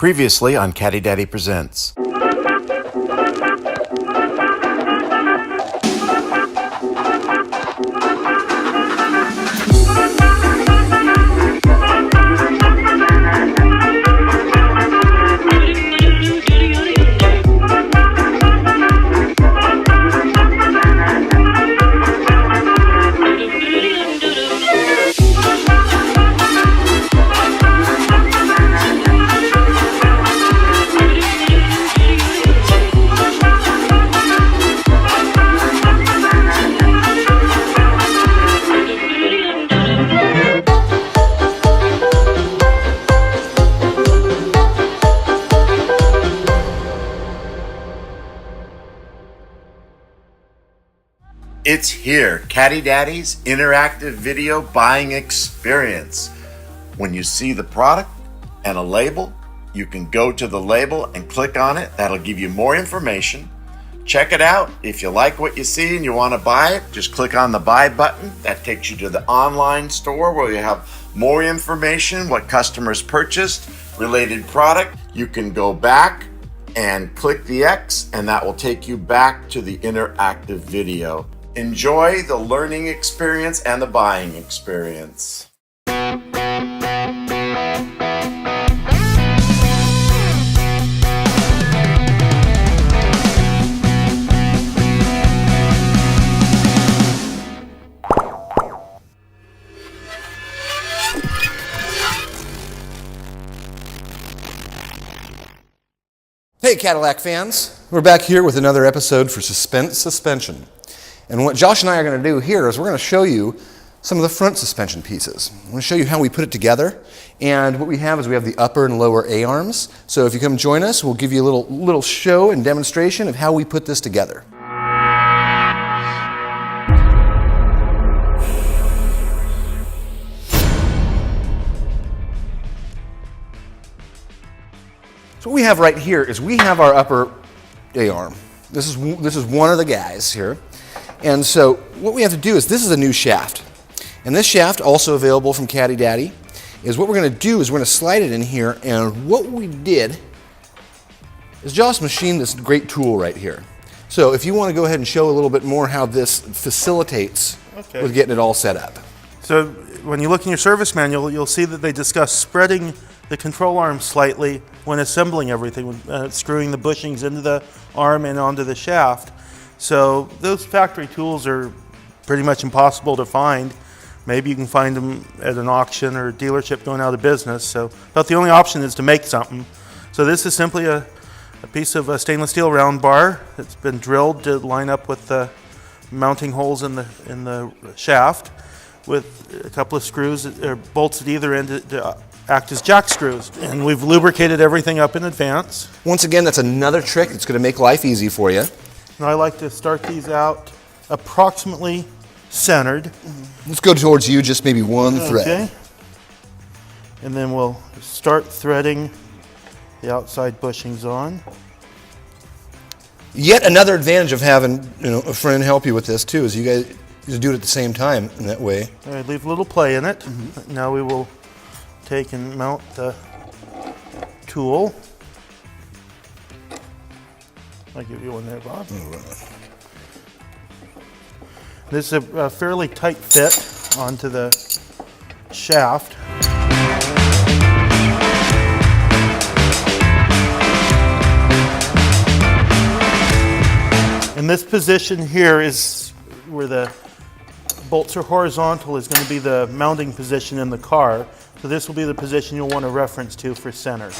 Previously on Caddy Daddy Presents. It's here, Caddy Daddy's interactive video buying experience. When you see the product and a label, you can go to the label and click on it. That'll give you more information. Check it out. If you like what you see and you want to buy it, just click on the buy button. That takes you to the online store where you have more information, what customers purchased, related product. You can go back and click the X, and that will take you back to the interactive video. Enjoy the learning experience and the buying experience. Hey Cadillac fans, we're back here with another episode for Suspension. And what Josh and I are going to do here is we're going to show you some of the front suspension pieces. I'm going to show you how we put it together. And what we have is we have the upper and lower A-arms. So if you come join us, we'll give you a little show and demonstration of how we put this together. So what we have right here is we have our upper A-arm. This is one of the guys here. And so what we have to do is, this is a new shaft. And this shaft, also available from Caddy Daddy, is what we're going to do is we're going to slide it in here. And what we did is Josh machined this great tool right here. So if you want to go ahead and show a little bit more how this facilitates with getting it all set up. So when you look in your service manual, you'll see that they discuss spreading the control arm slightly when assembling everything, screwing the bushings into the arm and onto the shaft. So those factory tools are pretty much impossible to find. Maybe you can find them at an auction or a dealership going out of business. So, but the only option is to make something. So this is simply a piece of stainless steel round bar that's been drilled to line up with the mounting holes in the shaft, with a couple of screws or bolts at either end to act as jack screws. And we've lubricated everything up in advance. Once again, that's another trick that's going to make life easy for you. And I like to start these out approximately centered. Let's go towards you, just maybe one thread. Okay. And then we'll start threading the outside bushings on. Yet another advantage of having a friend help you with this too is you guys do it at the same time in that way. All right, leave a little play in it. Now we will take and mount the tool. I'll give you one there, Bob. This is a fairly tight fit onto the shaft. And this position here is where the bolts are horizontal, is going to be the mounting position in the car. So this will be the position you'll want to reference to for center.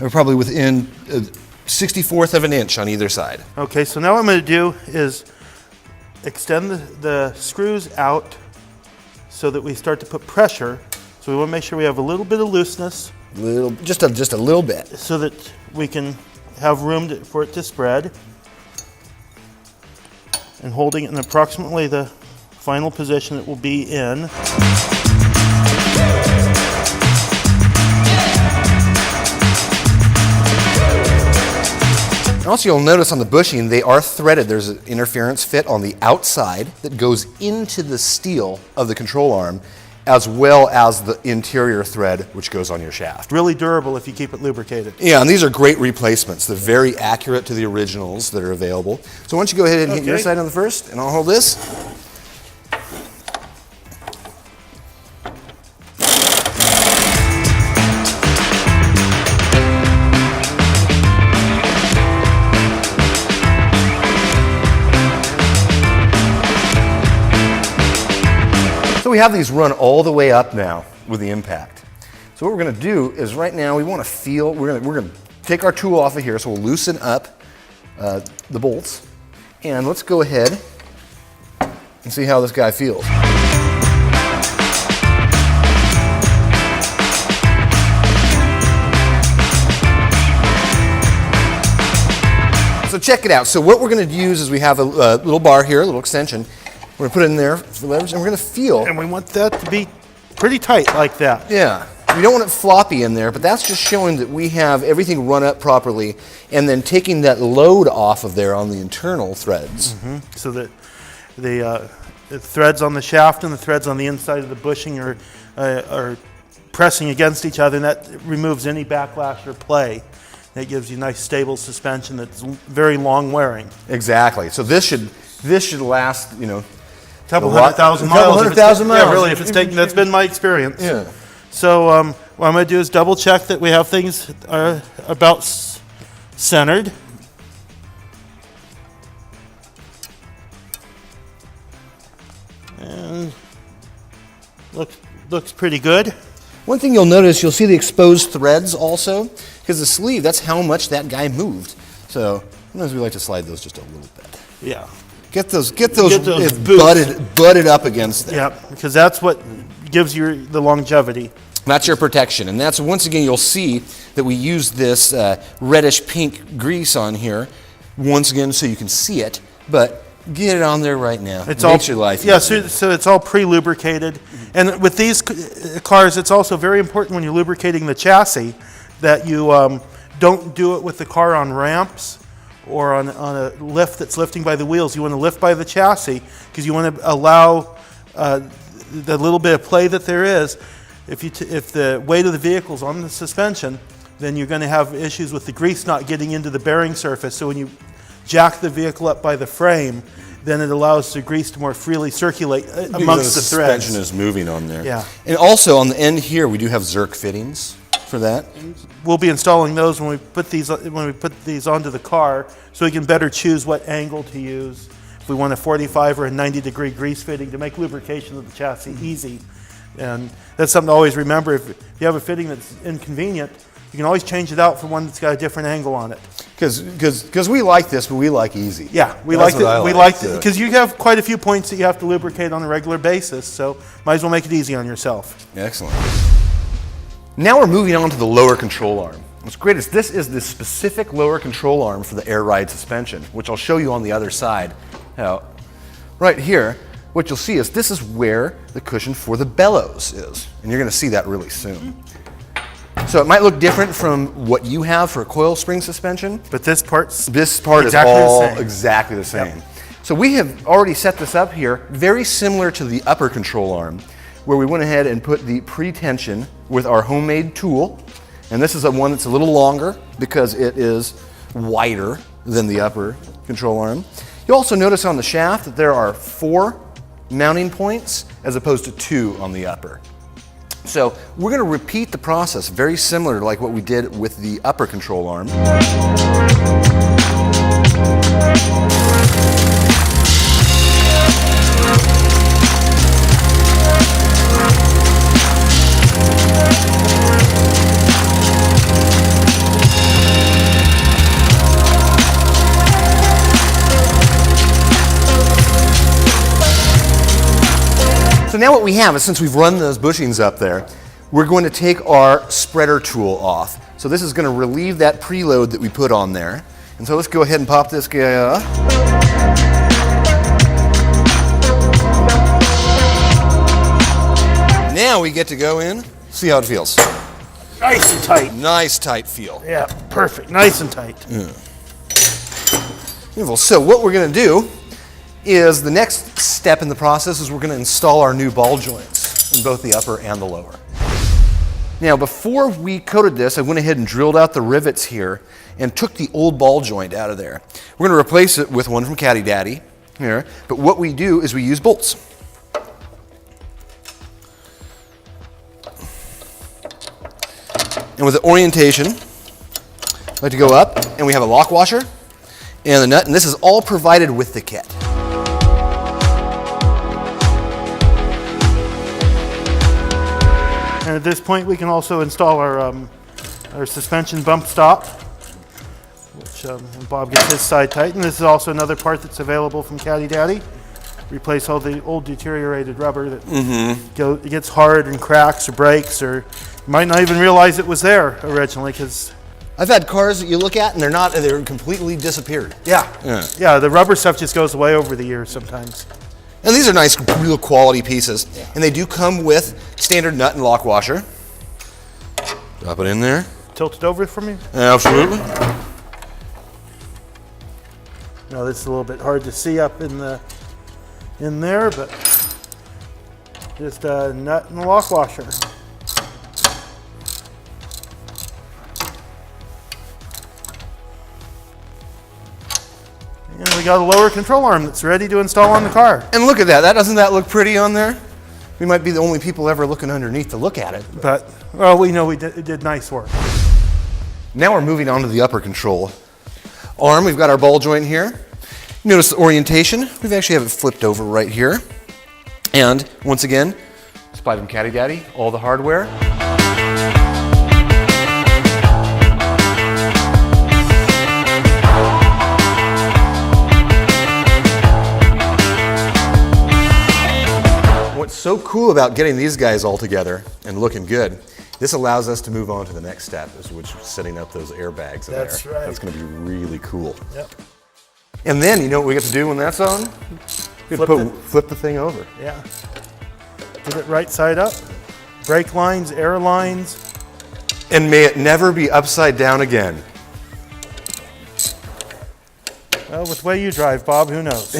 We're probably within 1/64 of an inch on either side. Okay, so now what I'm going to do is extend the screws out so that we start to put pressure. So we want to make sure we have a little bit of looseness. Just a little bit. So that we can have room for it to spread. And holding it in approximately the final position it will be in. Also, you'll notice on the bushing, they are threaded. There's an interference fit on the outside that goes into the steel of the control arm, as well as the interior thread, which goes on your shaft. Really durable if you keep it lubricated. Yeah, and these are great replacements. They're very accurate to the originals that are available. So why don't you go ahead and hit your side on the first, and I'll hold this. So we have these run all the way up now with the impact. So what we're going to do is right now we want to feel, we're going to take our tool off of here, so we'll loosen up the bolts. And let's go ahead and see how this guy feels. So check it out. So what we're going to use is we have a little bar here, a little extension. We're going to put it in there for leverage, and we're going to feel. And we want that to be pretty tight like that. Yeah. We don't want it floppy in there, but that's just showing that we have everything run up properly, and then taking that load off of there on the internal threads. Mm-hmm. So that the threads on the shaft and the threads on the inside of the bushing are pressing against each other, and that removes any backlash or play. That gives you nice stable suspension that's very long wearing. Exactly. So this should last, you know, Couple hundred thousand miles. Couple hundred thousand miles. Yeah, really, if it's taking, that's been my experience. Yeah. So what I'm going to do is double check that we have things about centered. And looks pretty good. One thing you'll notice, you'll see the exposed threads also, because the sleeve, that's how much that guy moved. So sometimes we like to slide those just a little bit. Yeah. Get those boots. butted up against there. Yeah, because that's what gives you the longevity. That's your protection. And that's, once again, you'll see that we use this reddish pink grease on here, once again, so you can see it, but get it on there right now. It makes your life easier. Yeah, so it's all pre-lubricated. And with these cars, it's also very important when you're lubricating the chassis that you don't do it with the car on ramps or on a lift that's lifting by the wheels. You want to lift by the chassis because you want to allow the little bit of play that there is. If the weight of the vehicle is on the suspension, then you're going to have issues with the grease not getting into the bearing surface. So when you jack the vehicle up by the frame, then it allows the grease to more freely circulate amongst the threads. Suspension is moving on there. Yeah. And also on the end here, we do have Zerk fittings for that. We'll be installing those when we put these onto the car, so we can better choose what angle to use. If we want a 45 or a 90-degree grease fitting to make lubrication of the chassis easy. And that's something to always remember. If you have a fitting that's inconvenient, you can always change it out for one that's got a different angle on it. Because we like this, but we like easy. Yeah, we like it because you have quite a few points that you have to lubricate on a regular basis, so might as well make it easy on yourself. Excellent. Now we're moving on to the lower control arm. What's great is this is the specific lower control arm for the air ride suspension, which I'll show you on the other side. Now, right here, what you'll see is this is where the cushion for the bellows is, and you're going to see that really soon. So it might look different from what you have for a coil spring suspension, but this part is all exactly the same. Yep. So we have already set this up here, very similar to the upper control arm, where we went ahead and put the pre-tension with our homemade tool. And this is the one that's a little longer because it is wider than the upper control arm. You'll also notice on the shaft that there are 4 mounting points as opposed to 2 on the upper. So we're going to repeat the process very similar to like what we did with the upper control arm. So now what we have is, since we've run those bushings up there, we're going to take our spreader tool off. So this is going to relieve that preload that we put on there. And so let's go ahead and pop this guy off. Now we get to go in, see how it feels. Nice and tight. Nice tight feel. Yeah, perfect. Nice and tight. Yeah. Beautiful. So what we're going to do is the next step in the process is we're going to install our new ball joints in both the upper and the lower. Now, before we coated this, I went ahead and drilled out the rivets here and took the old ball joint out of there. We're going to replace it with one from Caddy Daddy here, but what we do is we use bolts. And with the orientation, I like to go up, and we have a lock washer and the nut, and this is all provided with the kit. And at this point, we can also install our suspension bump stop, which when Bob gets his side tightened. This is also another part that's available from Caddy Daddy. Replace all the old deteriorated rubber that gets hard and cracks or breaks, or you might not even realize it was there originally because. I've had cars that you look at and they're completely disappeared. Yeah, the rubber stuff just goes away over the years sometimes. And these are nice, real quality pieces. Yeah. And they do come with standard nut and lock washer. Drop it in there. Tilt it over for me. Absolutely. Now this is a little bit hard to see up in there, but just a nut and a lock washer. And we got a lower control arm that's ready to install on the car. And look at that. Doesn't that look pretty on there? We might be the only people ever looking underneath to look at it. But well, we know it did nice work. Now we're moving on to the upper control arm. We've got our ball joint here. Notice the orientation. We've actually have it flipped over right here. And once again, supplied from Caddy Daddy, all the hardware. What's so cool about getting these guys all together and looking good, this allows us to move on to the next step, which is setting up those airbags in there. That's right. That's going to be really cool. Yep. And then, you know what we get to do when that's on? Flip the thing over. Yeah. Get it right side up. Brake lines, air lines. And may it never be upside down again. Well, with the way you drive, Bob, who knows?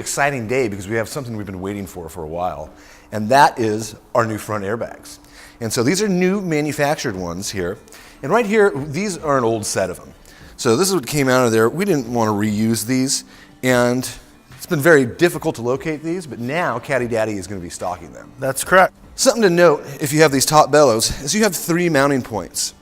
Exciting day because we have something we've been waiting for a while, and that is our new front airbags. And so these are new manufactured ones here, and right here these are an old set of them. So this is what came out of there. We didn't want to reuse these, and it's been very difficult to locate these, but now Caddy Daddy is going to be stocking them. That's correct. Something to note if you have these top bellows is you have 3 mounting points.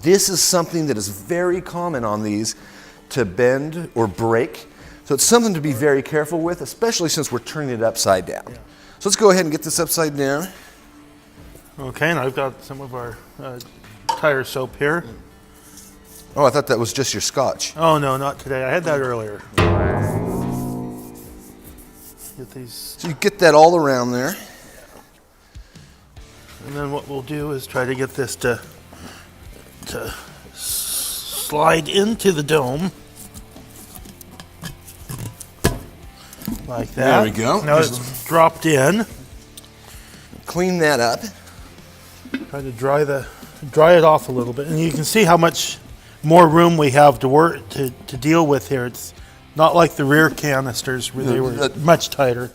This is something that is very common on these to bend or break. So it's something to be very careful with, especially since we're turning it upside down. Yeah. So let's go ahead and get this upside down. Okay, and I've got some of our tire soap here. Oh, I thought that was just your scotch. Oh, no, not today. I had that earlier. Get these. So you get that all around there. And then what we'll do is try to get this to slide into the dome. Like that. There we go. Now it's dropped in. Clean that up. Try to dry it off a little bit, and you can see how much more room we have to work to deal with here. It's not like the rear canisters where they were much tighter.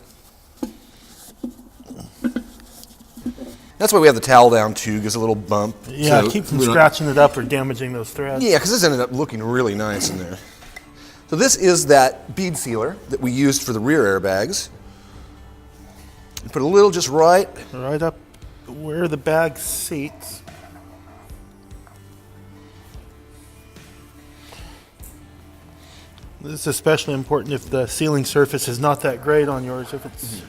That's why we have the towel down too, gives a little bump. Yeah, so keep from scratching it up or damaging those threads. Yeah, because this ended up looking really nice in there. So this is that bead sealer that we used for the rear airbags. Put a little just right up where the bag seats. This is especially important if the sealing surface is not that great on yours. If it's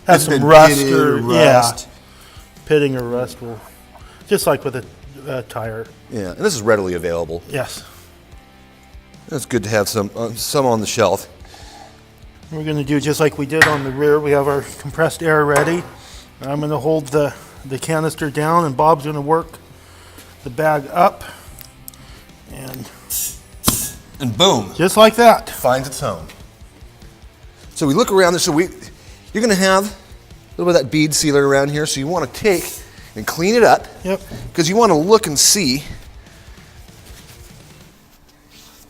has some rust or pitting or rust will, just like with a tire. Yeah, and this is readily available. Yes. It's good to have some on the shelf. We're going to do just like we did on the rear. We have our compressed air ready. I'm going to hold the canister down, and Bob's going to work the bag up, and boom, just like that, finds its home. So we look around this. So you're going to have a little bit of that bead sealer around here. So you want to take and clean it up. Yep. Because you want to look and see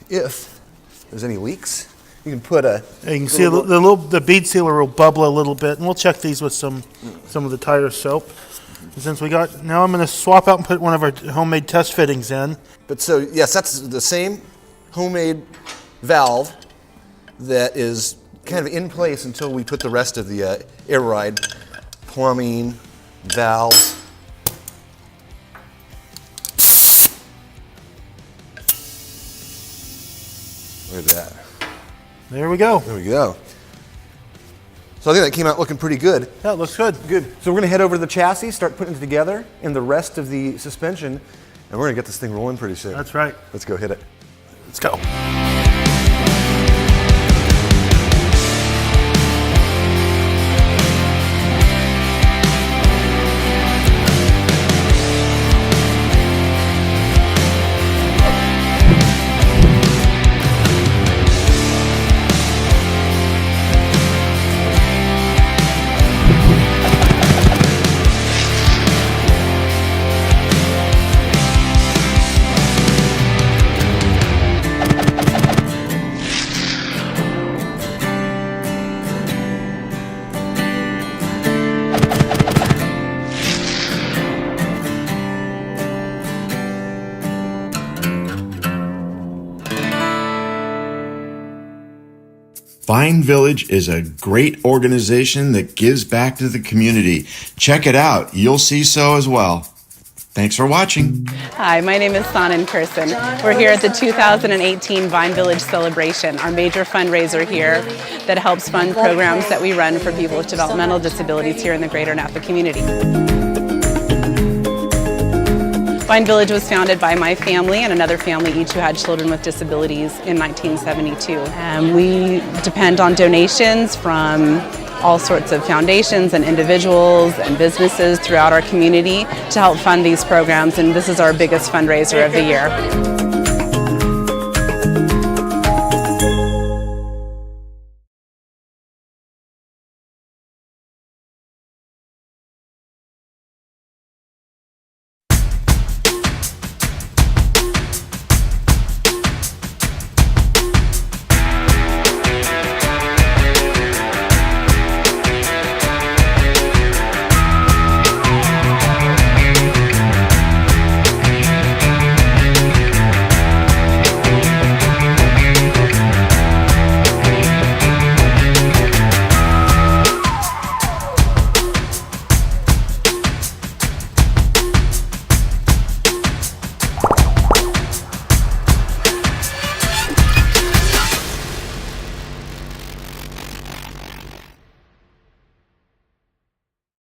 if there's any leaks. You can put a. You can see the bead sealer will bubble a little bit, and we'll check these with some of the tire soap. And since now I'm going to swap out and put one of our homemade test fittings in. But so yes, that's the same homemade valve that is kind of in place until we put the rest of the air ride plumbing valves. Look at that. There we go. There we go. So I think that came out looking pretty good. Yeah, it looks good. Good. So we're going to head over to the chassis, start putting it together, and the rest of the suspension, and we're going to get this thing rolling pretty soon. That's right. Let's go hit it. Let's go. Vine Village is a great organization that gives back to the community. Check it out. You'll see so as well. Thanks for watching. Hi, my name is Sanan Kirsten. We're here at the 2018 Vine Village Celebration, our major fundraiser here that helps fund programs that we run for people with developmental disabilities here in the greater Napa community. Vine Village was founded by my family and another family, each who had children with disabilities, in 1972. We depend on donations from all sorts of foundations and individuals and businesses throughout our community to help fund these programs, and this is our biggest fundraiser of the year.